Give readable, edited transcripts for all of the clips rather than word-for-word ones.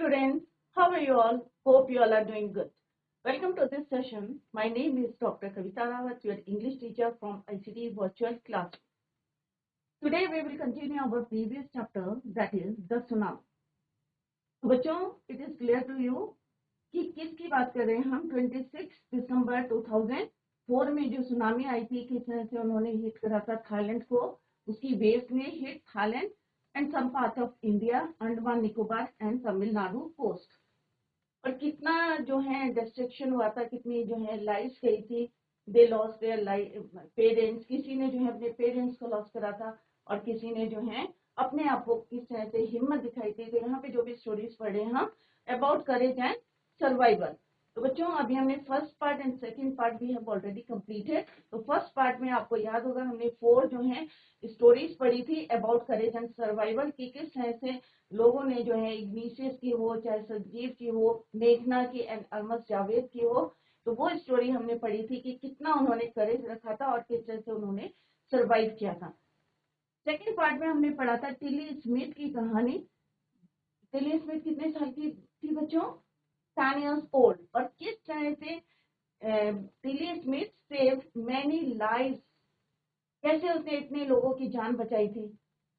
students, how are you all? Hope you all are doing good. Welcome to this session. My name is Dr. Kavita Rawat, your English teacher from ICT Virtual Class. Today we will continue our previous chapter, that is the tsunami. बच्चों, it is clear to you कि किसकी बात कर रहे हैं हम 26 दिसंबर 2004 में जो सुनामी आई थी, किस तरह से उन्होंने हिट करा था थाईलैंड को, उसकी वेव्स ने hit Thailand and some part of India, Andaman Nicobar and Tamil Nadu coast, और कितना जो है डिस्ट्रक्शन हुआ था, कितनी जो है लाइफ गई थी. दे लॉस देयर पेरेंट्स, किसी ने जो है अपने पेरेंट्स को लॉस करा था और किसी ने जो है अपने आप को किस तरह से हिम्मत दिखाई थी. तो यहाँ पे जो भी स्टोरीज पढ़े हम अबाउट करेज एंड सर्वाइवल. तो बच्चों अभी हमने first part and second part भी हैव ऑलरेडी कंप्लीटेड. तो फर्स्ट पार्ट में आपको याद होगा हमने 4 जो है स्टोरीज पढ़ी थी अबाउट करेज एंड सर्वाइवल की, किस तरह से लोगों ने जो है इग्निशियस की हो, चाहे संजीव की हो, मेघना की एंड अहमद जावेद की हो, तो वो स्टोरी हमने पढ़ी थी कि कितना उन्होंने करेज रखा था और किस तरह से उन्होंने सर्वाइव किया था. सेकेंड पार्ट में हमने पढ़ा था टिली स्मिथ की कहानी. टिली स्मिथ कितने साल की थी बच्चों? 10 years old. और किस तरह से Tilly Smith save many lives, कैसे उसने इतने लोगों की जान बचाई थी.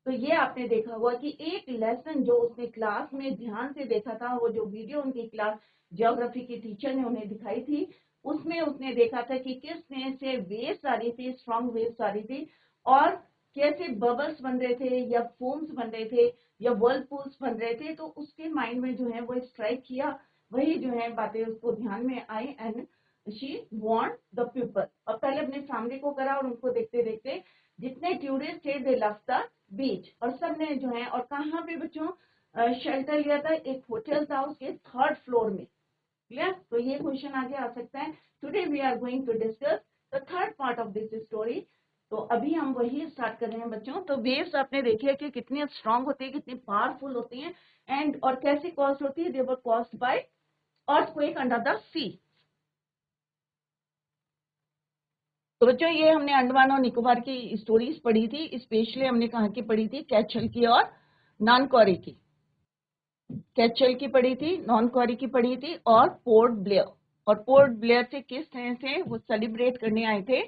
तो ये आपने देखा हुआ कि एक लेसन जो उसने क्लास में ध्यान से देखा था, वो जो वीडियो उनकी क्लास ज्योग्राफी की टीचर ने उन्हें दिखाई थी, उसमें उसने देखा था कि किस तरह से वेव्स आ रही थी, स्ट्रॉन्ग वेव्स आ रही थी, और कैसे बबल्स बन रहे थे या फोम्स बन रहे थे या वर्लपूल्स बन रहे थे. तो उसके माइंड में जो है वो स्ट्राइक किया, वही जो है बातें उसको ध्यान में आई and she want the people. और पहले अपने फैमिली को करा और उनको देखते देखते जितने टूरिस्ट थे दे लव द बीच, और सब ने जो है, और कहाँ पे बच्चों शेल्टर लिया था? एक होटल था उसके 3rd फ्लोर में. क्लियर? तो ये क्वेश्चन आगे आ सकता है. Today we are going to discuss the third part of this story. तो अभी हम वही स्टार्ट कर रहे हैं बच्चों. तो वेव्स आपने देखी है कि कितनी स्ट्रांग होती है, कितनी पावरफुल होती हैं, एंड और कैसे कॉस्ट होती है? They were caused by earthquake under the sea. तो बच्चों ये हमने अंडमान और निकोबार की स्टोरीज पढ़ी थी. स्पेशली हमने कहाँ की पढ़ी थी? कैचल की और नानकॉरी की. कैचल की पढ़ी थी, नानकॉरी की पढ़ी थी, और पोर्ट ब्लेयर. और पोर्ट ब्लेयर से किस तरह से वो सेलिब्रेट करने आए थे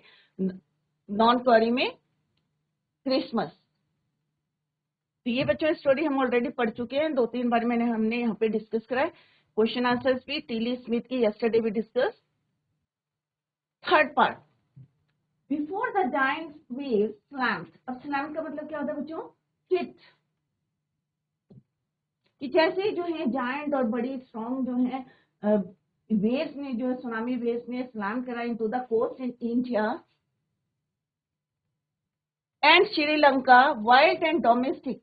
नानकॉरी में क्रिसमस. तो ये बच्चों स्टोरी हम ऑलरेडी पढ़ चुके हैं. 2-3 बार हमने यहाँ पे डिस्कस करा है. क्वेश्चन आंसर्स भी टिली स्मिथ की यस्टरडे भी discuss. Third part, before the giant wave slammed. अब स्लैम का मतलब क्या होता है बच्चों? हिट. कि जैसे जो है जायंट और बड़ी स्ट्रॉन्ग जो है वेव्स ने, जो सुनामी वेव्स ने स्लैम करा into the coast in India and Sri Lanka, wild and domestic.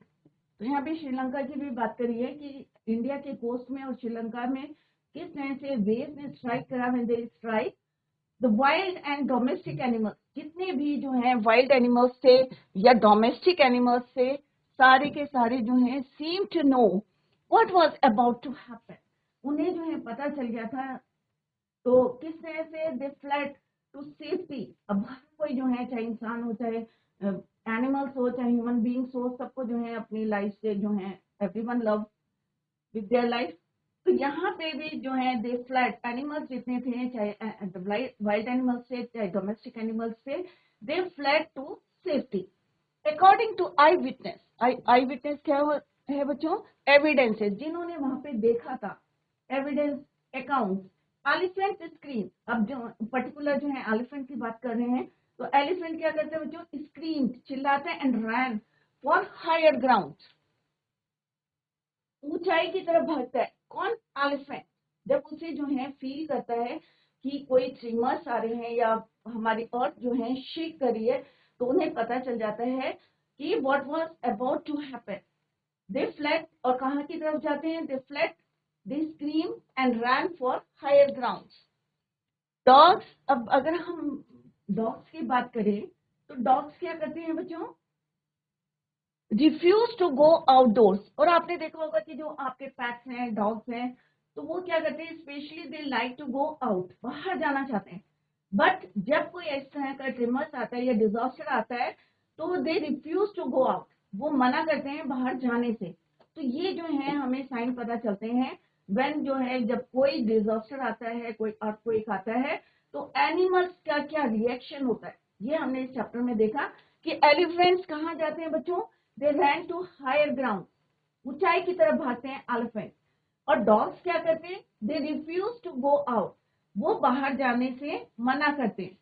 तो यहाँ पे श्रीलंका की भी बात करी है कि इंडिया के कोस्ट में और श्रीलंका में किस तरह से वेव्स ने स्ट्राइक करा. When they strike the wild and domestic animals, जितने भी जो है वाइल्ड एनिमल्स थे या डोमेस्टिक एनिमल्स थे, सारे के सारे जो है seem to know what was about to happen. उन्हें जो है पता चल गया था. तो किस तरह से दे फ्लेड टू सेफ्टी. अब हर कोई जो है, चाहे इंसान हो, चाहे एनिमल्स हो, चाहे ह्यूमन बींग्स हो, सबको जो है अपनी लाइफ से जो है everyone love with their life. तो यहाँ पे भी जो है दे फ्लैट, एनिमल्स जितने थे, चाहे वाइल्ड एनिमल्स से चाहे डोमेस्टिक एनिमल्स से, they fled to safety according to eye witness. Eye witness क्या है बच्चों? एविडेंसेस, जिन्होंने वहां पे देखा था. Evidence, account. Elephant scream. अब जो पर्टिकुलर जो है एलिफेंट की बात कर रहे हैं, तो एलिफेंट क्या करते हैं बच्चों? स्क्रीम, चिल्लाते हैं, and ran for higher ground, ऊंचाई की तरफ भागता है. कौन? एलिफेंट. जब उसे जो है फील करता है कि कोई ट्रिमर्स आ रहे हैं या हमारी अर्थ जो है शेक कर रही है, तो उन्हें पता चल जाता है कि what was about to happen. They fled, और कहाँ की तरफ जाते हैं? They fled, they scream and ran for higher ground. Dogs. अब अगर हम डॉग्स की बात करें तो डॉग्स क्या करते हैं बच्चों? Refuse to go outdoors. और आपने देखा होगा कि जो आपके पेट्स हैं, डॉग्स हैं, तो वो क्या करते हैं? Specially they like to go out, बाहर जाना चाहते हैं. बट जब कोई इस तरह का ट्रिमर्स आता है या डिजास्टर आता है, तो they refuse to go out, वो मना करते हैं बाहर जाने से. तो ये जो है हमें साइन पता चलते हैं व्हेन जो है जब कोई डिजास्टर आता है, कोई अर्थक्वेक आता है, तो एनिमल्स का क्या रिएक्शन होता है। ये हमने इस चैप्टर में देखा कि एलिफेंट्स कहाँ जाते हैं बच्चों, दे रैन टू हायर ग्राउंड, ऊंचाई की तरफ भागते हैं एलिफेंट। और डॉग्स क्या करते हैं, they refuse to go out, वो बाहर जाने से मना करते हैं।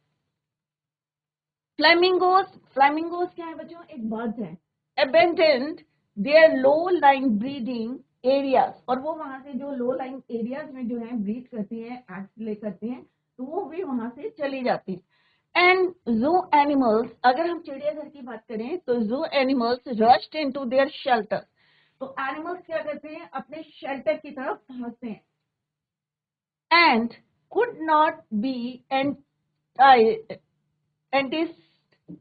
फ्लेमिंगोस, फ्लेमिंगोस क्या है बच्चों, एक बर्ड है, abandoned their low line breeding areas, और वो वहां से जो लो लाइन एरियाज में जो है ब्रीड करती है, एग्स ले करती हैं, तो वो भी वहां से चली जाती है। एंड ज़ू एनिमल्स, अगर हम चिड़ियाघर की बात करें तो zoo animals rushed into their shelter, तो एनिमल्स क्या करते हैं, अपने शेल्टर की तरफ भागते हैं। And could not be entice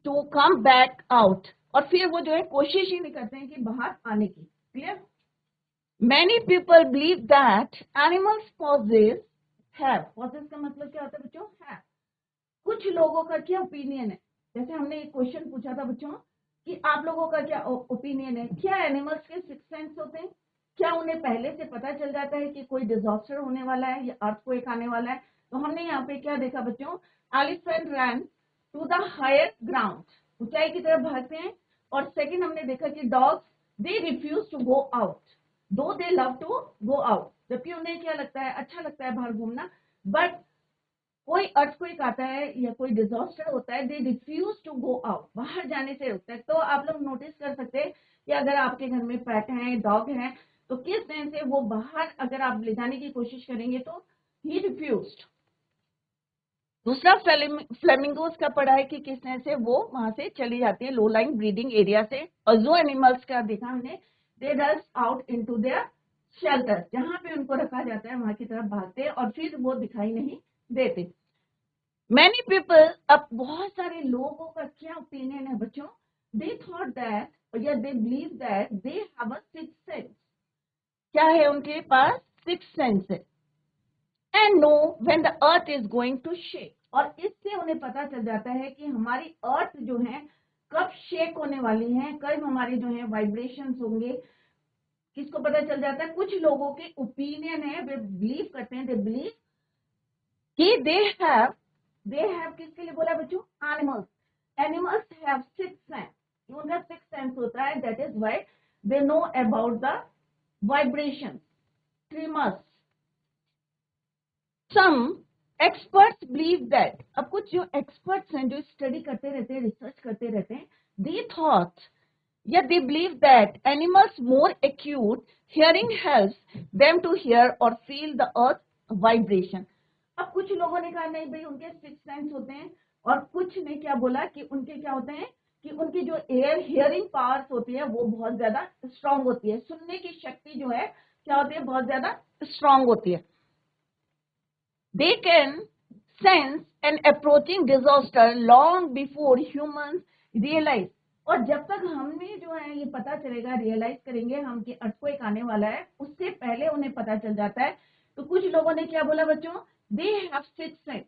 to come back out, और फिर वो जो है कोशिश ही नहीं करते हैं कि बाहर आने की। Clear? Many people believe that animals possess have, possess का मतलब क्या होता है बच्चों, हैव। कुछ लोगों का क्या ओपिनियन है, जैसे हमने एक क्वेश्चन पूछा था बच्चों कि आप लोगों का क्या ओपिनियन है, क्या एनिमल्स के सिक्स सेंस होते हैं, क्या उन्हें पहले से पता चल जाता है कि कोई डिजास्टर होने वाला है या अर्थक्वेक आने वाला है। तो हमने यहाँ पे क्या देखा बच्चों, elephant ran to the higher ground, ऊंचाई की तरफ भागते हैं। और सेकंड हमने देखा कि dogs they refuse to go out, though they love to go out, जबकि उन्हें क्या लगता है, अच्छा लगता है बाहर घूमना, बट कोई अर्थक्वेक आता है या कोई डिजास्टर होता है, they refuse to go out, बाहर जाने से रुकता है। तो आप लोग नोटिस कर सकते हैं कि अगर आपके घर में पेट हैं, डॉग हैं, तो किस तरह से वो बाहर अगर आप ले जाने की कोशिश करेंगे तो ही रिफ्यूज्ड। दूसरा फ्लेमिंगोस का पढ़ा है कि किस तरह से वो वहां से चली जाती है लो लाइन ब्रीडिंग एरिया से। और जो एनिमल्स का देखा हमने, they rush out into their shelter, जहां पे उनको रखा जाता है वहां की तरफ भागते हैं और फिर वो दिखाई नहीं देते। मैनी पीपल, अब बहुत सारे लोगों का क्या ओपिनियन है बच्चों, दे थॉट दैट या they believe that they have a six sense, क्या है उनके पास, सिक्स सेंस है। And know when the earth is going to shake, और इससे उन्हें पता चल जाता है कि हमारी अर्थ जो है कब शेक होने वाली है, कब हमारे जो है वाइब्रेशंस होंगे। किसको पता चल जाता है, कुछ लोगों के ओपिनियन है, वे बिलीव करते हैं, दे बिलीव कि दे हैव किसके लिए बोला बच्चों, animals, animals have six sense, उनका सिक्स सेंस होता है, that is why they know about the vibration, tremors. Some experts believe that, अब कुछ जो एक्सपर्ट्स हैं जो स्टडी करते रहते हैं, रिसर्च करते रहते हैं, दे थॉट या they believe that animals more acute hearing helps them to hear और फील द अर्थ वाइब्रेशन। अब कुछ लोगों ने कहा नहीं भाई उनके सिक्स सेंस होते हैं, और कुछ ने क्या बोला कि उनके क्या होते हैं कि उनकी जो हियरिंग पावर्स होती है वो बहुत ज्यादा स्ट्रांग होती है, सुनने की शक्ति जो है क्या होती है, बहुत ज्यादा स्ट्रांग होती है। They can sense an approaching disaster long before humans realise, और जब तक हमें जो है ये पता चलेगा, रियलाइज करेंगे हम कि अर्थक्वेक आने वाला है, उससे पहले उन्हें पता चल जाता है। तो कुछ लोगों ने क्या बोला बच्चों, दे हैव सिक्स सेंस,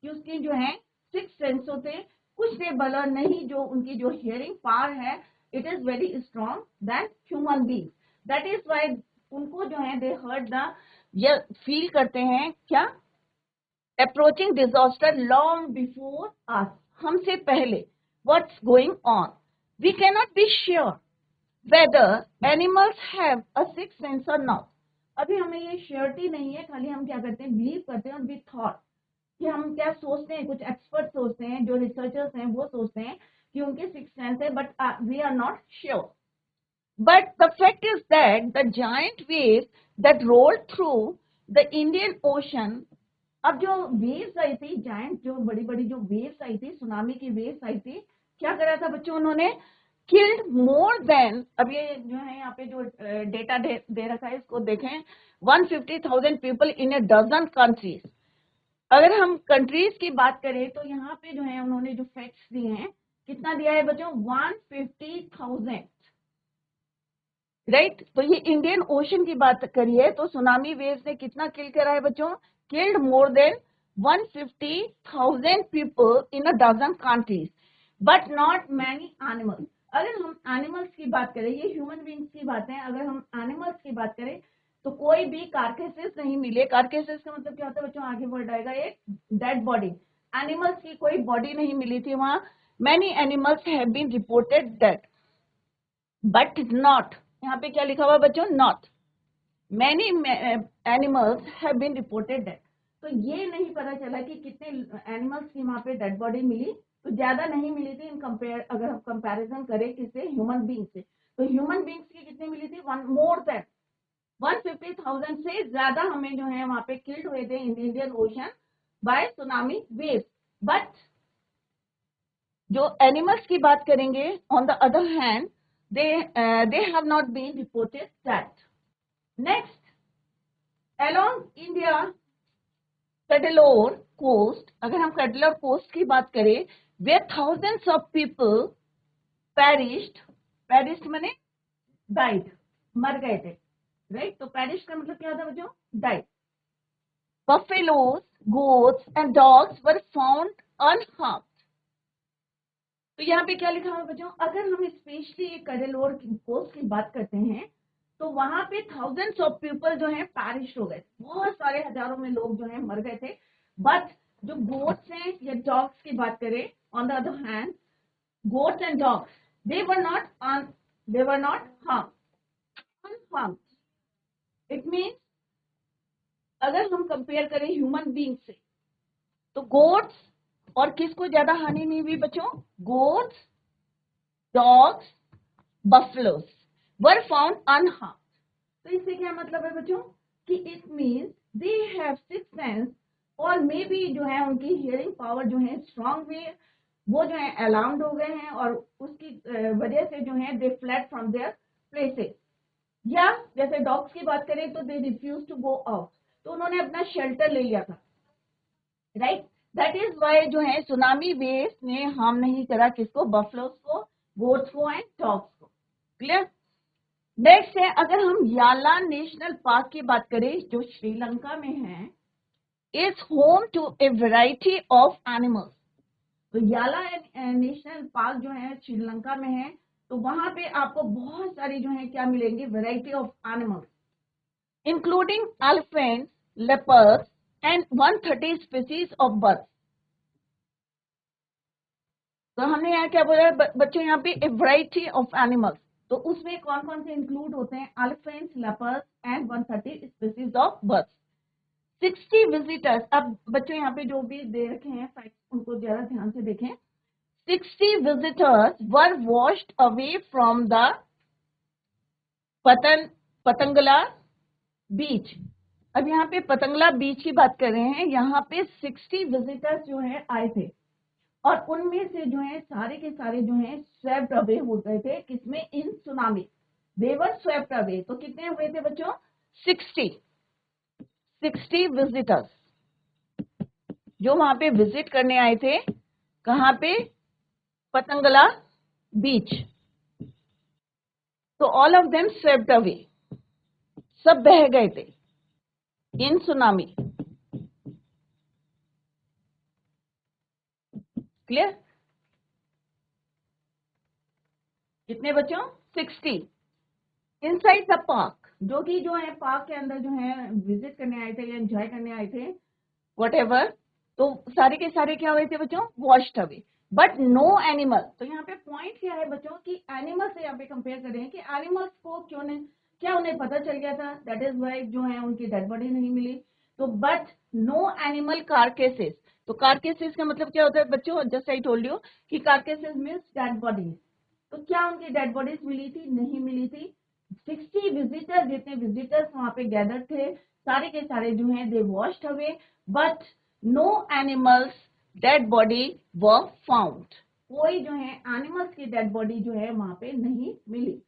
कि उसके जो है सिक्स सेंस होते हैं। कुछ ने बोला नहीं, जो उनकी जो हियरिंग पावर है it is very strong than human being, that is why उनको जो है दे हर्ड द, ये फील करते हैं क्या, approaching disaster long before us, हमसे पहले, what's going on. We can not be sure whether animals have a six sense और नॉट, अभी हमें ये श्योरिटी नहीं है, खाली हम क्या करते हैं, बिलीव करते हैं, और विथ थॉट कि हम क्या सोचते हैं, कुछ एक्सपर्ट सोचते हैं, जो रिसर्चर्स हैं वो सोचते हैं कि उनके सिक्स सेंस है, but we are not sure. But the fact is that the giant waves that rolled through the Indian ocean, अब जो वेव्स आई थी, जायंट जो बड़ी बड़ी जो वेव्स आई थी, सुनामी की वेव्स आई थी, क्या करा था बच्चों उन्होंने, किल्ड मोर देन, अब ये जो है यहाँ पे जो डेटा दे रखा है इसको देखें, 150,000 people in a dozen countries. अगर हम कंट्रीज की बात करें तो यहाँ पे जो है उन्होंने जो फैक्ट्स दिए हैं, कितना दिया है बच्चों, 150,000, राइट। तो ये इंडियन ओशन की बात करिए तो सुनामी वेव्स ने कितना किल करा है बच्चों, killed more than 150,000 people in a dozen countries, but not many animals. अगर हम एनिमल्स की बात करें, ये ह्यूमन बींग्स की बात है, अगर हम एनिमल्स की बात करें तो कोई भी कार्केसेस नहीं मिले। कार्केसेस का मतलब क्या होता है बच्चों, आगे वर्ड आएगा, एक डेड बॉडी। एनिमल्स की कोई बॉडी नहीं मिली थी वहां। Many animals have been reported dead but not, यहाँ पे क्या लिखा हुआ बच्चों, not many animals have been reported dead. तो ये नहीं पता चला कि कितने एनिमल्स की वहां पे डेड बॉडी मिली, तो ज्यादा नहीं मिली थी इन कंपेयर, अगर हम कंपैरिजन करें किससे, ह्यूमन बींग से। तो ह्यूमन बींग्स की कितनी मिली थी, मोर देन 150,000 से ज्यादा हमें जो है वहां पे किल्ड हुए थे in Indian ocean by tsunami wave. But जो एनिमल्स की बात करेंगे, on the other hand they have not been reported that. Next, along India Cuddalore coast, अगर हम Cuddalore coast की बात करें, where thousands of people perished माने died, मर गए थे, राइट। तो पेरिश का मतलब क्या होता है बच्चों, died. Buffaloes, goats and dogs were found unharmed. तो यहाँ पे क्या लिखा हुआ बच्चों, अगर हम स्पेशली कडलोर कोस्ट की बात करते हैं तो वहां पे थाउजेंड्स ऑफ पीपल जो है पैरिश हो गए, बहुत सारे हजारों में लोग जो है मर गए थे। बट जो गोट्स हैं या डॉग्स की बात करें, on the other hand goats and dogs they were not harm. It means अगर हम कंपेयर करें ह्यूमन बींग से तो गोट्स और किसको ज्यादा हानि नहीं हुई बच्चों, goats, dogs, buffaloes were found unharmed. तो इससे क्या मतलब है बच्चों कि it means they have sixth sense, और मे बी जो है उनकी हियरिंग पावर जो है स्ट्रांग हुई, वो जो है अलार्म्ड हो गए हैं और उसकी वजह से जो है they fled from their places. या जैसे डॉग्स की बात करें तो they refuse to go out, तो उन्होंने अपना शेल्टर ले लिया था, राइट। दैट इज वाई जो है सुनामी वेव्स ने हार्म नहीं करा किसको, बफलोस को, गोट्स को एंड डॉग्स को। क्लियर। नेक्स्ट है, अगर हम याला नेशनल पार्क की बात करें जो श्रीलंका में है, is home to a variety of animals. तो याला नेशनल पार्क जो है श्रीलंका में है, तो वहां पे आपको बहुत सारी जो है क्या मिलेंगे, variety of animals including elephant, leopard and 130 species of birds. तो हमने यहाँ क्या बोला बच्चों, यहाँ पे ए वैरायटी ऑफ एनिमल्स, तो उसमें कौन कौन से इंक्लूड होते हैं, elephants, leopards and 130 species of birds. 60 visitors, अब बच्चों यहाँ पे जो भी दे रखे हैं फैक्ट्स उनको जरा ध्यान से देखें। 60 visitors were washed away from the Patanangala beach. अब यहाँ पे पतंगला बीच की बात कर रहे हैं, यहाँ पे 60 विजिटर्स जो है आए थे और उनमें से जो है सारे के सारे जो है स्वेप्ट अवे हो गए थे, किसमें, इन सुनामी। दे वर स्वेप्ट अवे। तो कितने हुए थे बच्चों, 60 विजिटर्स जो वहां पे विजिट करने आए थे, कहां पे, पतंगला बीच। तो all of them swept away, सब बह गए थे इन सुनामी। क्लियर। कितने बच्चों, 60 इनसाइड द पार्क, जो कि जो है पार्क के अंदर जो है विजिट करने आए थे या एंजॉय करने आए थे, व्हाटएवर। तो सारे के सारे क्या हुए थे बच्चों, washed away, but no animal. तो यहाँ पे पॉइंट क्या है बच्चों कि एनिमल से यहाँ पे कंपेयर करें कि एनिमल्स को क्यों नहीं, क्या उन्हें पता चल गया था, दैट इज वाई जो है उनकी डेड बॉडी नहीं मिली। तो बट नो एनिमल कार्केसेस। तो कार्केसेस का मतलब क्या होता है बच्चों, जस्ट आई टोल्ड यू कि कार्केसेस मीन्स डेड बॉडीज। तो क्या उनकी डेड बॉडीज मिली थी, नहीं मिली थी। 60 विजिटर, जितने विजिटर्स वहां पे गैदर थे, सारे के सारे जो हैं they washed away, but no animals dead body were found. कोई जो है एनिमल्स की डेड बॉडी जो है वहां पे नहीं मिली,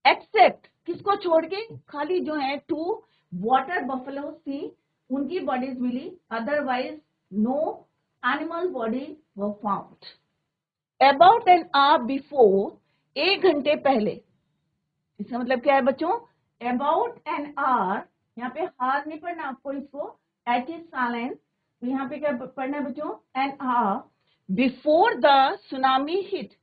एक्सेप्ट किसको छोड़ के, खाली जो है 2 वाटर बफलोस थी, उनकी बॉडीज मिली, otherwise no animal body were found. About an hour before, 1 घंटे पहले। इसका मतलब क्या है बच्चों, अबाउट एन आवर, यहाँ पे हार नहीं पढ़ना आपको, इसको एट इज साइलेंट। तो यहाँ पे क्या पढ़ना है बच्चों, N hour before the tsunami hit,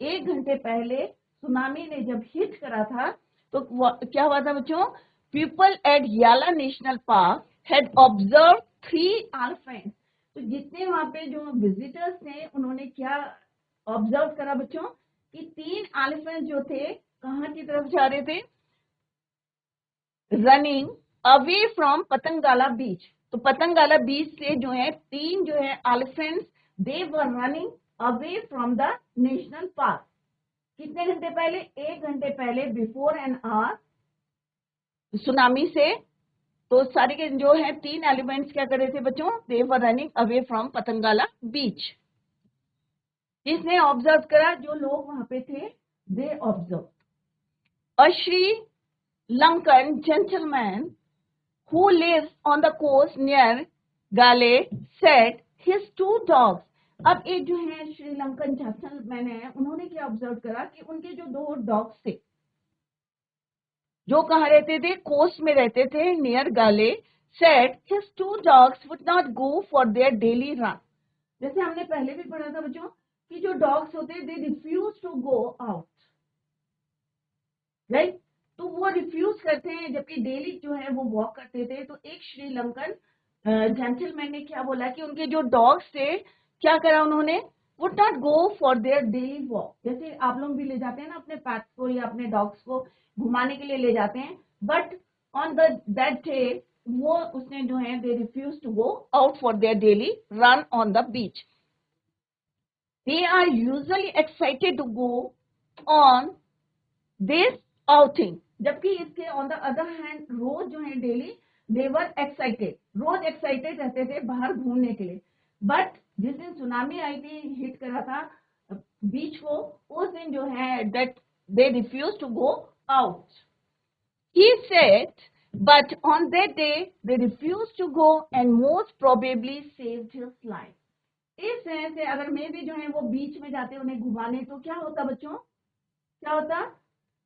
1 घंटे पहले सुनामी ने जब हिट करा था तो क्या हुआ था बच्चों? पीपल एट याला national park had observe 3 elephants. तो जितने वहां पे जो विजिटर्स थे उन्होंने क्या ऑब्जर्व करा बच्चों कि 3 एलिफेंट जो थे कहाँ की तरफ जा रहे थे? रनिंग अवे फ्रॉम पतंगाला बीच। तो पतंगाला बीच से जो है 3 जो है elephants they were running away from the national park. कितने घंटे पहले? 1 घंटे पहले, बिफोर एन आवर सुनामी से। तो सारे के जो है 3 एलिमेंट्स क्या कर रहे थे बच्चों? दे वर रनिंग अवे फ्रॉम पतंगाला बीच। किसने ऑब्जर्व करा? जो लोग वहां पे थे, they observe. A Shri Lankan gentleman who lives on the coast near Gale said his 2 dogs। अब एक जो है श्रीलंकन जेंटलमैन है, उन्होंने क्या ऑब्जर्व करा कि उनके जो 2 डॉग्स थे जो कहाँ रहते थे? कोस्ट में रहते थे, नियर गाले। Said his 2 dogs would not go for their daily run. जैसे हमने पहले भी पढ़ा था बच्चों कि जो डॉग्स होते they refuse to go out, right? तो वो रिफ्यूज करते हैं, जबकि डेली जो है वो वॉक करते थे। तो एक श्रीलंकन जेंटलमैन ने क्या बोला कि उनके जो डॉग्स थे क्या करा उन्होंने? Would not go for their daily walk. जैसे आप लोग भी ले जाते हैं ना अपने पेट्स को या अपने डॉग्स को घुमाने के लिए ले जाते हैं, बट ऑन दैट डे वो उसने जो है they refuse to go out for their daily run on the beach. They are usually excited to go on this outing. जबकि इसके ऑन द अदर हैंड रोज जो है डेली दे वर एक्साइटेड, रोज एक्साइटेड रहते थे बाहर घूमने के लिए। बट जिस दिन सुनामी आई थी, हिट करा था बीच को, उस दिन जो है that they refuse to go out. He said, but on that day they refused to go and most probably saved his life। इस तरह से अगर मैं भी जो है वो बीच में जाते उन्हें घुमाने तो क्या होता बच्चों? क्या होता?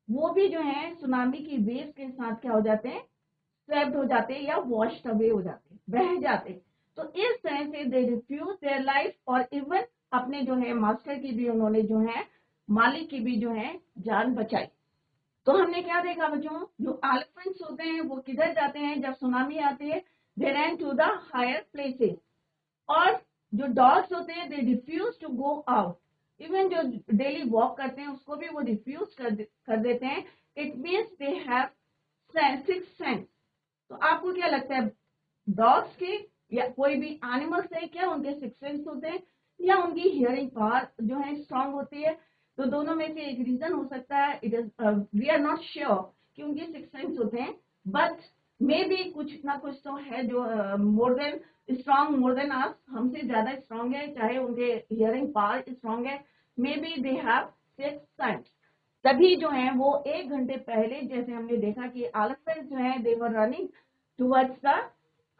वो भी जो है सुनामी की वेव के साथ क्या हो जाते हैं? स्वेप्ट हो जाते या वॉश्ड अवे हो जाते, बह जाते। तो इस तरह से दे रिफ्यूज देयर लाइफ, और इवन अपने जो है मास्टर की भी उन्होंने जो है मालिक की भी जो है जान बचाई। तो हमने क्या देखा बच्चों? जो एलिफेंट्स होते हैं वो किधर जाते हैं जब सुनामी आती है? They run to the higher places. और जो डॉग्स होते हैं they refuse to go out. Even जो डेली वॉक करते हैं उसको भी वो रिफ्यूज कर देते हैं। It means they have 6 sense. तो आपको क्या लगता है, डॉग्स के या कोई भी एनिमल्स है क्या उनके 6 सेंस होते हैं, या उनकी हियरिंग पावर जो है स्ट्रांग होती है? तो दोनों में से एक रीजन हो सकता है। It is we are not sure कि उनके 6 सेंस होते हैं, बट मे बी कुछ ना कुछ तो है जो more than strong, more than us, हमसे ज्यादा स्ट्रांग है, चाहे उनके हियरिंग पावर स्ट्रांग है। मे बी दे हैव 6 सेंस। तभी जो है वो 1 घंटे पहले जैसे हमने देखा कि एलिफेंट जो है they were running towards the,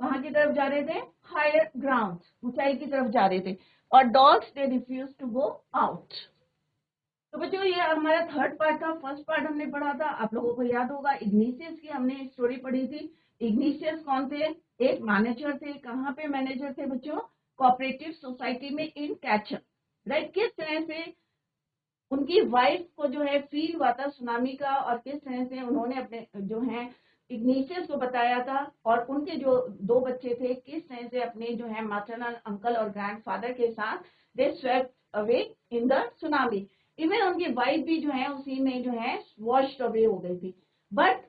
कहाँ की तरफ जा रहे थे? हायर ग्राउंड, ऊंचाई की तरफ जा रहे थे। और dogs they refuse to go out. तो बच्चों ये हमारा 3rd पार्ट था। फर्स्ट पार्ट हमने पढ़ा था, आप लोगों को याद होगा, इग्निशियस की हमने स्टोरी पढ़ी थी। इग्निशियस कौन थे? एक मैनेजर थे। कहाँ पे मैनेजर थे बच्चों? कोऑपरेटिव सोसाइटी में इन कैचर, राइट? किस तरह से उनकी वाइफ को जो है फील हुआ था सुनामी का, और किस तरह से उन्होंने अपने जो है इग्निशियस को बताया था, और उनके जो 2 बच्चे थे किस तरह से अपने जो है मैटरनल अंकल और ग्रैंडफादर के साथ they swept away in the tsunami. Even उनकी वाइफ भी जो है उसी में जो है वॉश्ड अवे हो गई थी। But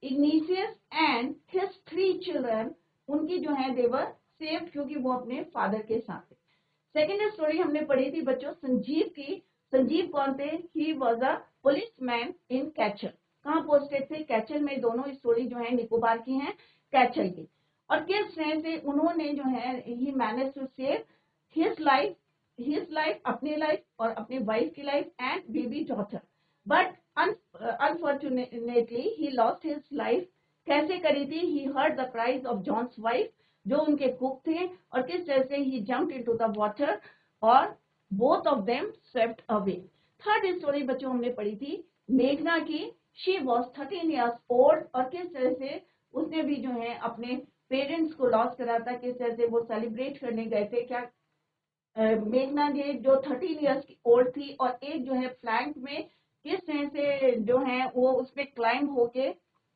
igneous and his 3 children, उनकी जो है देवर सेव्ड, क्योंकि वो अपने फादर के साथ थे। सेकेंड स्टोरी हमने पढ़ी थी बच्चों संजीव की। संजीव कौन थे? He was a policeman in catcher. कहाँ पोस्टेड थे? कैचर में। दोनों स्टोरी जो है निकोबार की हैं, कैचर की। और किस तरह से उन्होंने जो है he manage to save his life, अपनी लाइफ और अपनी वाइफ की life and baby daughter. But unfortunately he lost his life. कैसे करी थी? He heard the cries of John's wife, जो उनके कुक थे, और किस तरह से he jumped into the water और both of them swept away। Third story बच्चों हमने पढ़ी थी मेघना की। शी वॉज 13 years old, और किस तरह से उसने भी जो है अपने पेरेंट्स को लॉस करा था। किस तरह से वो सेलिब्रेट करने गए थे, क्या मेघना जी जो 13 इयर्स की ओल्ड थी, और एक जो है फ्लैंक में किस तरह से जो है वो उसपे क्लाइम होके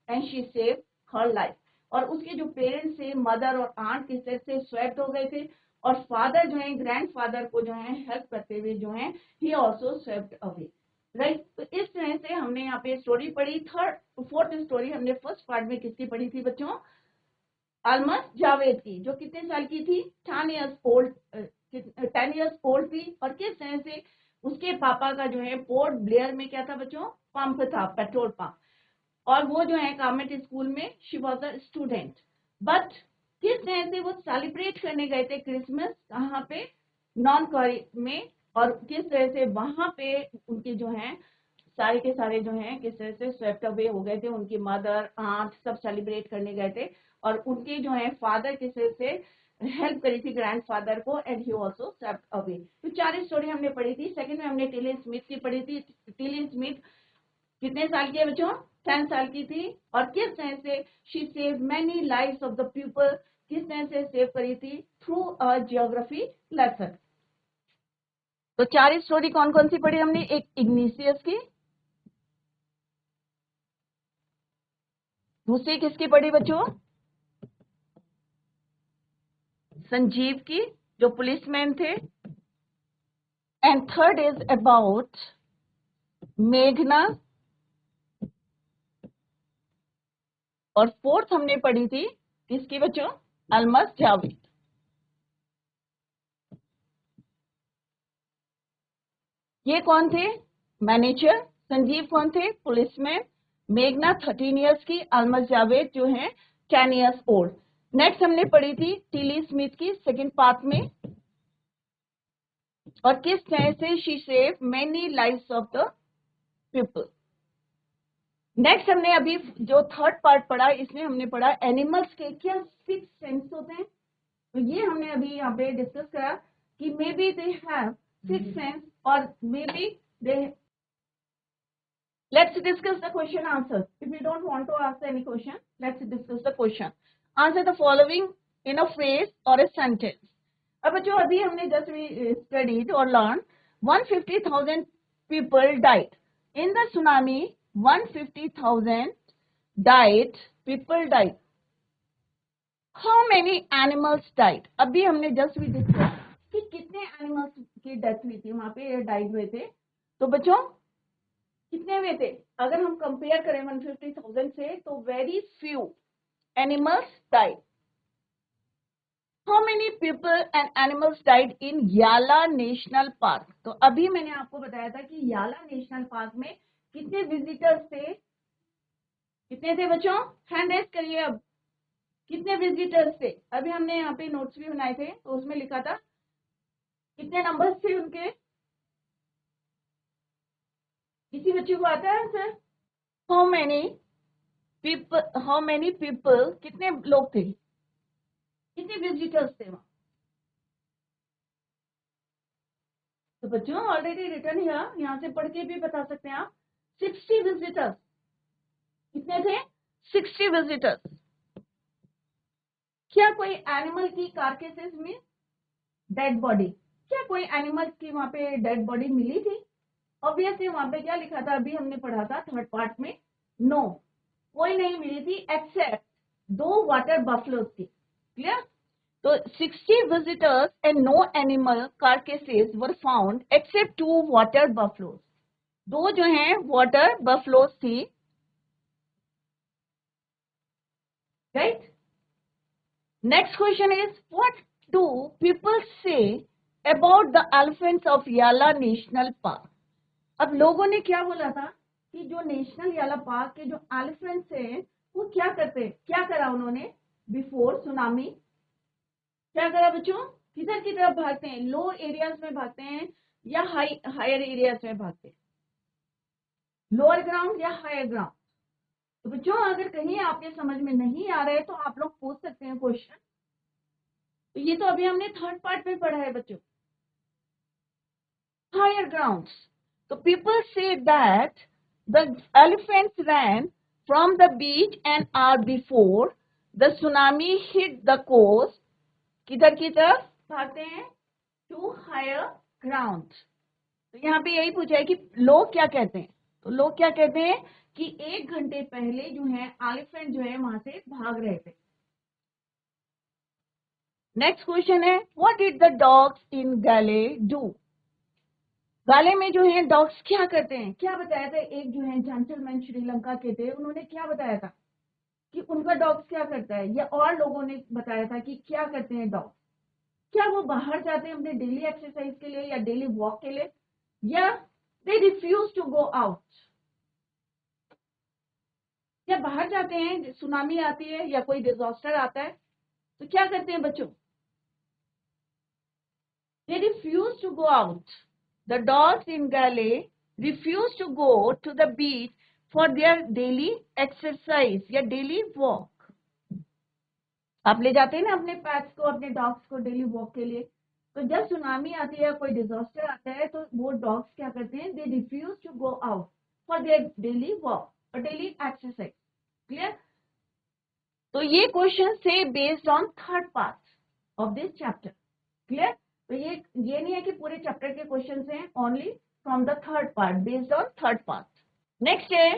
and she save her life. और उसके जो पेरेंट्स थे, मदर और आंट, किस तरह से स्वेप्ट हो गए थे, और फादर जो है ग्रैंडफादर को जो है हेल्प करते हुए जो है he also swept away, right. तो इस तरह से हमने यहाँ पे स्टोरी पढ़ी। फोर्थ स्टोरी हमने फर्स्ट पार्ट में किसकी पढ़ी थी बच्चों? अलमस जावेद की, जो कितने साल की थी? 10 इयर्स ओल्ड थी। और किस तरह से उसके पापा का जो है पोर्ट ब्लेयर में क्या था बच्चों? पंप था, पेट्रोल पंप। और वो जो है कॉन्वेंट स्कूल में she was a student. But किस तरह से वो सेलिब्रेट करने गए थे क्रिसमस, कहाँ पे? नॉन कॉरी में। और किस तरह से वहां पे उनके जो है सारे के सारे जो हैं किस तरह से स्वेप्ट अवे हो गए थे, उनकी मदर आंट सब सेलिब्रेट करने गए थे। और उनके जो है फादर किस तरह से हेल्प करी थी ग्रैंडफादर को, and he also swept away. तो 4 स्टोरी हमने पढ़ी थी। सेकंड में हमने टिली स्मिथ की पढ़ी थी। टिली स्मिथ कितने साल की है बच्चों? 10 साल की थी। और किस तरह से she save many lives of the people, किस तरह से सेव करी थी? Through a geography lesson. तो 4 स्टोरी कौन कौन सी पढ़ी हमने? एक इग्निशियस की, दूसरी किसकी पढ़ी बच्चों? संजीव की, जो पुलिसमैन थे। एंड थर्ड इज अबाउट मेघना। और फोर्थ हमने पढ़ी थी किसकी बच्चों? अलमस जावेद। ये कौन थे? मैनेजर। संजीव कौन थे? पुलिसमैन। मेघना 13 इयर्स की, अलमस जावेद जो है 10 इयर्स ओल्ड। नेक्स्ट हमने पढ़ी थी टिली स्मिथ की सेकंड पार्ट में, और किस तरह से she save many lives of the people. Next हमने अभी जो थर्ड पार्ट पढ़ा, इसमें हमने पढ़ा एनिमल्स के क्या 6 सेंस होते हैं। तो ये हमने अभी यहाँ पे डिस्कस करा कि may be they have 6 sense, और may be they. Let's discuss the question answer. If you don't want to ask any question, let's discuss the question. Answer the following in a phrase or a sentence. अब बच्चों अभी हमने just studied or learned 150,000 people died in the tsunami. 150,000 died, people died. How many animals died? अभी हमने just भी discuss कि कितने animals की डेथ हुई थी, वहां पे डाइड हुए थे। तो बच्चों कितने हुए थे? अगर हम कंपेयर करें 150,000 से, तो very few animals died. How many people and animals died in याला नेशनल पार्क? तो अभी मैंने आपको बताया था कि याला नेशनल पार्क में कितने विजिटर्स थे? कितने थे बच्चों? हैंड रेज करिए। अब कितने विजिटर्स थे? अभी हमने यहाँ पे नोट्स भी बनाए थे, तो उसमें लिखा था कितने नंबर्स थे उनके। किसी बच्चे को आता है आंसर? हाउ मेनी पीपल, कितने लोग थे, कितने विजिटर्स थे वहां? तो बच्चों ऑलरेडी रिटर्न यहाँ से पढ़ के भी बता सकते हैं आप। 60 विजिटर्स। कितने थे? 60 विजिटर्स। क्या कोई एनिमल की कार्केसेस में डेड बॉडी, क्या कोई एनिमल की वहां पे डेड बॉडी मिली थी? ऑब्वियसली वहां पे क्या लिखा था, अभी हमने पढ़ा था थर्ड पार्ट में, नो, कोई नहीं मिली थी एक्सेप्ट 2 वाटर बफलोज की। क्लियर? तो 60 visitors and no animal carcasses were found except 2 water buffaloes. 2 जो हैं वाटर बफलोज थी, right. Next question is what do people say about the elephants of याला नेशनल पार्क? अब लोगों ने क्या बोला था कि जो नेशनल याला पार्क के जो एलिफेंट्स हैं वो क्या करते हैं, क्या करा उन्होंने बिफोर सुनामी? क्या करा बच्चों? किधर की तरफ भागते हैं? लो एरियाज में भागते हैं या हायर एरियाज में भागते हैं? लोअर ग्राउंड या हायर ग्राउंड? तो बच्चों अगर कहीं आपके समझ में नहीं आ रहा है तो आप लोग पूछ सकते हैं क्वेश्चन। तो ये तो अभी हमने थर्ड पार्ट में पढ़ा है बच्चों, हायर ग्राउंड। तो people say that the elephants ran from the beach and are before the tsunami hit the coast. किधर की तरफ भागते हैं? To higher ground. तो यहाँ पे यही पूछा है कि लोग क्या कहते हैं। तो लोग क्या कहते हैं कि 1 घंटे पहले जो है एलिफेंट जो है वहां से भाग रहे थे। नेक्स्ट क्वेश्चन है व्हाट डिड द डॉग्स इन गाले डू। गाले में जो है डॉग्स क्या करते हैं, क्या बताया था। एक जो है जेंटलमैन श्रीलंका के थे, उन्होंने क्या बताया था कि उनका डॉग्स क्या करता है, या और लोगों ने बताया था कि क्या करते हैं डॉग्स। क्या वो बाहर जाते हैं अपने डेली एक्सरसाइज के लिए या डेली वॉक के लिए, या they refuse to go out. या बाहर जाते हैं, सुनामी आती है या कोई डिजास्टर आता है तो क्या करते हैं बच्चों, they refuse to go out. The dogs in Gale refuse to go to the beach for their daily exercise या daily walk. आप ले जाते हैं ना अपने पैट्स को, अपने डॉग्स को डेली वॉक के लिए। तो जब सुनामी आती है, कोई डिजास्टर आता है, तो वो डॉग्स क्या करते हैं, they refuse to go out for their daily walk और डेली एक्सरसाइज। क्लियर। तो ये क्वेश्चन से based on third part of this chapter. Clear. तो ये नहीं है कि पूरे चैप्टर के क्वेश्चंस हैं, only from the third part, based on third part. Next है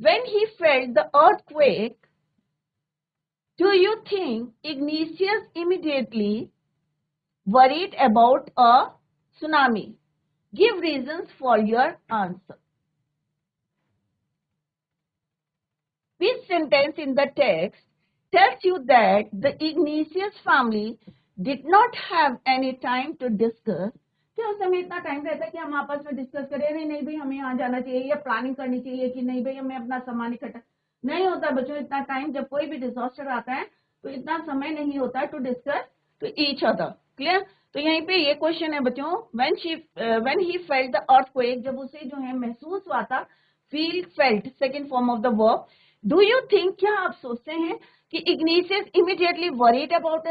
when he felt the earthquake do you think Ignatius immediately worried about a tsunami? Give reasons for your answer. Which sentence in the text tells you that the Ignatius family did not have any time to discuss? क्या उस समय इतना time रहता है कि हम आपस में डिस्कस करें, नहीं नहीं भाई हमें यहाँ जाना चाहिए, या प्लानिंग करनी चाहिए कि नहीं भाई हमें अपना सामान इकट्ठा। नहीं होता बच्चों इतना टाइम, जब कोई भी डिजास्टर आता है तो इतना समय नहीं होता to discuss to each other. Clear. तो यहीं पे ये क्वेश्चन है बच्चों, when he felt the earthquake, जब उसे जो है महसूस हुआ था, feel felt second form of the verb. Do you think, क्या आप सोचते हैं कि Ignatius immediately worried about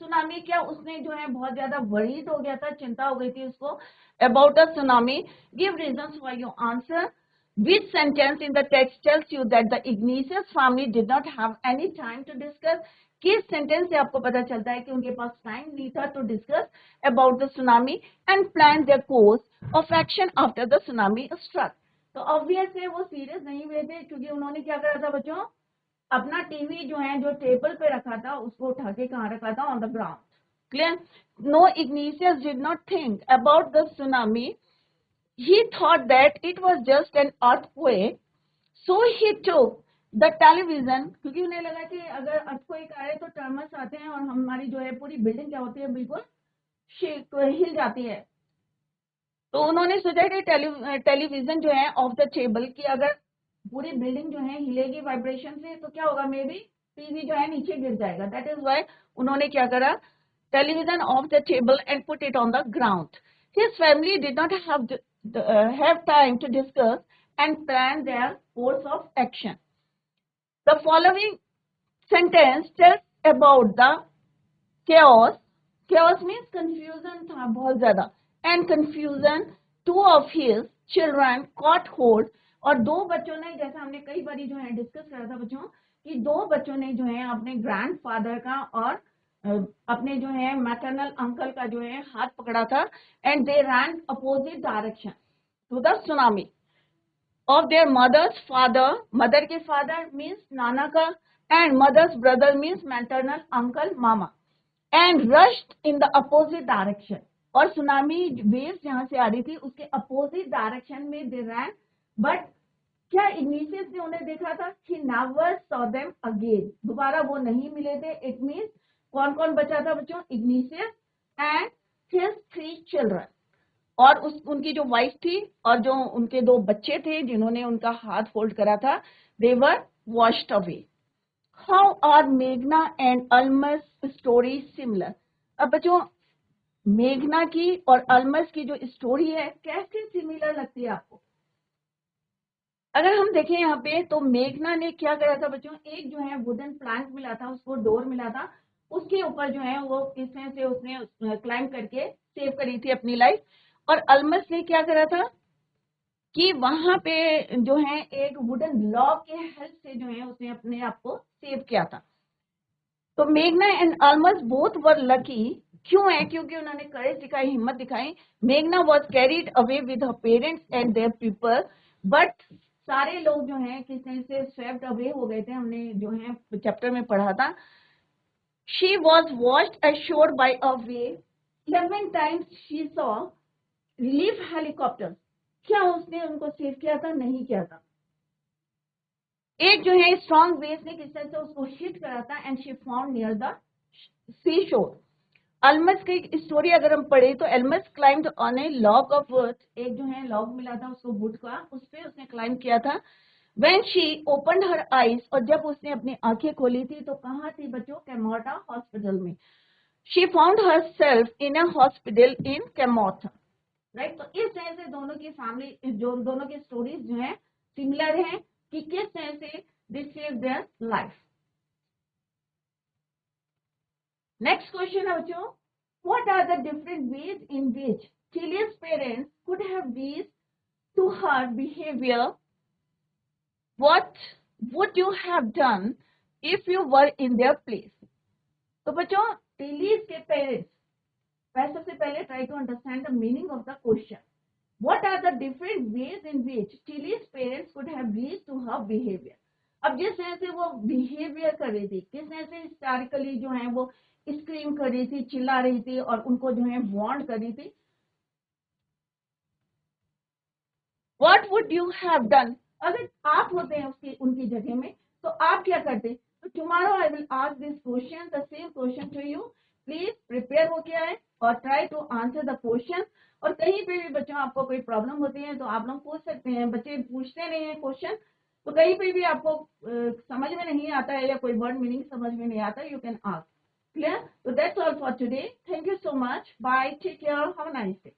tsunami, क्या उसने जो है बहुत ज्यादा वरीड हो गया था, चिंता हो गई थी उसको about a tsunami. Give reasons for your answer. Which sentence in the text tells you that the Ignatius family did not have any time to discuss? किस सेंटेंस से आपको पता चलता है कि उनके पास टाइम नहीं था to discuss about the tsunami and plan their course of action after the tsunami struck. तो ऑब्वियस है वो सीरियस नहीं हुए थे, क्योंकि उन्होंने क्या करा था बच्चों, अपना टीवी जो है जो टेबल पे रखा था उसको उठा के कहाँ रखा था, on the ground. Clear. No, Ignatius did not think about the tsunami, he thought that it was just an earthquake, so he took the television, क्योंकि उन्हें लगा कि अगर earthquake आए तो tremors आते हैं और हमारी जो है पूरी बिल्डिंग क्या होती है, बिल्कुल हिल जाती है। तो उन्होंने सोचा कि टेलीविजन जो है ऑफ द टेबल, की अगर पूरी बिल्डिंग जो है हिलेगी वाइब्रेशन से तो क्या होगा, मे बी टीवी जो है नीचे गिर जाएगा। दैट इज वाई उन्होंने क्या करा, television of the table and put it on the ground. His family did not have time to discuss and plan their course of action. The following sentence tells about the chaos. Chaos means confusion था बहुत ज्यादा, and confusion two of his children caught hold. और दो बच्चों ने, जैसा हमने कई बारी जो है डिस्कस करा था बच्चों, कि दो बच्चों ने जो है अपने ग्रैंडफादर का और अपने जो है मैटरनल अंकल का जो है हाथ पकड़ा था, and they ran opposite direction to the tsunami of their mother's father. Mother के फादर मीन्स नाना का, and mother's brother means maternal uncle मामा, and rushed in the opposite direction. और सुनामी वेव्स जहां से आ रही थी उसके अपोजिट डायरेक्शन में दे रैन, बट क्या इग्निशियस ने उन्हें देखा था, he never saw them again, दोबारा वो नहीं मिले थे। इट मीन्स कौन कौन बचा था बच्चों, इग्निशियस एंड हिज 3 चिल्ड्रन, और उनकी जो वाइफ थी और जो उनके 2 बच्चे थे जिन्होंने उनका हाथ होल्ड करा था, दे वर वॉश्ड अवे। हाउ आर मेघना एंड अल्मस स्टोरी सिमिलर। अब बच्चों मेघना की और अल्मस की जो स्टोरी है कैसे सिमिलर लगती है आपको। अगर हम देखें यहाँ पे तो मेघना ने क्या करा था बच्चों, एक जो है वुडन प्लैंक मिला था उसको, डोर मिला था, उसके ऊपर जो है वो किस तरह से उसने क्लाइंब करके सेव करी थी अपनी लाइफ। और अल्मस ने क्या करा था कि वहां पे जो है एक वुडन लॉग के हेल्प से जो है उसने अपने आप को सेव किया था। तो मेघना and Almas both were lucky क्यों है? क्योंकि उन्होंने करेज दिखाई, हिम्मत दिखाई। मेघना was carried away with her parents and their people, but सारे लोग जो हैं किस तरह से स्वेप्ट अवे हो गए थे, हमने जो है चैप्टर में पढ़ा था। She was washed ashore by a wave, 11 times she saw relief helicopters. क्या उसने उनको सेव किया था? नहीं किया था। एक जो है स्ट्रॉन्ग वेव ने किस तरह से उसको हिट करा था, and she found near the sea shore. Almas की स्टोरी अगर हम पढ़े तो Almas climbed on a log of wood, एक जो है लॉग मिला था उसको वुड का, उस पे उसने क्लाइम किया था। When she opened her eyes, और जब उसने अपनी आंखें खोली थी तो कहाँ थी बच्चों? कैमोटा हॉस्पिटल में। She found herself in a hospital in Camorta, right. तो इस तरह से दोनों की फैमिली, जो दोनों की स्टोरीज जो है सिमिलर हैं कि किस तरह से they save their life. Next question है बच्चों, what are the different ways in which Celia's parents could have wished to her behavior? What would you have done if you were in their place? तो बच्चों टिलीज के parents, सबसे पहले try to understand the meaning of the question. What are the different ways in which Tilly's parents could have reached to her behavior? अब जिस तरह से वो बिहेवियर कर रही थी, किस तरह से हिस्टोरिकली जो है वो स्क्रीम कर रही थी, चिल्ला रही थी और उनको जो है वार्न कर रही थी। What would you have done? अगर आप होते हैं उसकी उनकी जगह में तो आप क्या करते? तो tomorrow I will ask this question, the same question to you. Please prepare होके आए और try to answer the question. और कहीं पे भी बच्चों आपको कोई प्रॉब्लम होती है तो आप लोग पूछ सकते हैं। बच्चे पूछते नहीं है क्वेश्चन, तो कहीं पे भी आपको समझ में नहीं आता है या कोई वर्ड मीनिंग समझ में नहीं आता, यू कैन आस्क। क्लियर? तो that's all for today. Thank you so much. Bye, take care, have a nice day.